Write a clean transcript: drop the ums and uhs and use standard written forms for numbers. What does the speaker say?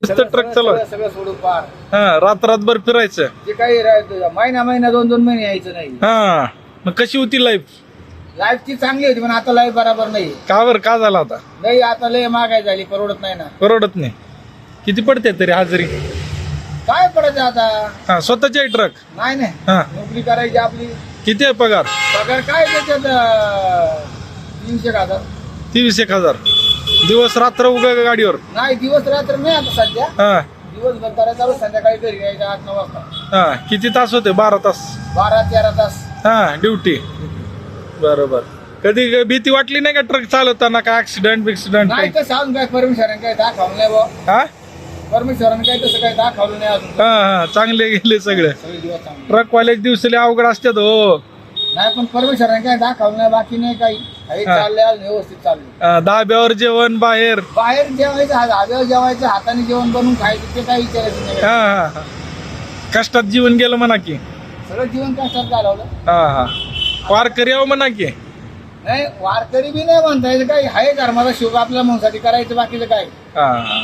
Truck चालू आहे. सगळं सोडून पार हा, रात्रभर फिरायचं. जे काही महिना 2-2 महिने यायचं नाही. हा, मग कशी होती लाईफ? लाईफ ती चांगली होती पण आता लाईफ बरोबर नाही. का बरं, का झाला आता? नाही आता लय महागाई झाली, परवडत नाही ना. परवडत नाही. किती पडते तरी हाजरी? काय पडत आता? हा, स्वतःचे ट्रक. नाही नाही हा, नोकरी करायची आपली. किती आहे पगार? पगार काय त्याच्यात 300,000. 23,000 दिवस रात्र उगा गाडीवर? नाही दिवस रात्र नाही आता सध्या. हा दिवसभर करायचं, संध्याकाळी घरी यायचं 8-9 वाजता. हा, किती तास होते? 12 तास. 12-13 तास. हा, ड्युटी. बरोबर. कधी भीती वाटली नाही का ट्रक चालवताना? काय ऍक्सिडेंट बिक्सिडेंट? नाही तर सांगून काय परमेश्वराने काय दाखवलं नाही बा. हा परमेश्वराने काय तसं काय दाखवलं नाही अजून. हा हा, चांगले गेले सगळे. सगळे दिवस चांगले. ट्रक वाले दिवसाले अवघड असतात हो. नाही पण परमेश्वराने काय दाखवलं नाही, बाकी नाही काही. काही हा. चाललंय अजून व्यवस्थित चाललंय. धाब्यावर जेवण, बाहेर. बाहेर जेवायचं, धाब्यावर जेवायचं, हाताने जेवण बनवून खायचं, ते काही विचारायचं नाही. हा हा हा. कष्टात जीवन गेलं म्हणा की. सगळं जीवन कष्टात घालवलं. हा हा, वारकरी यावं म्हणा की. नाही वारकरी बी नाही म्हणता यायचं, काही आहे कर्माचा शोक आपल्या मनसाठी करायचं, बाकीचं काय. हा हा.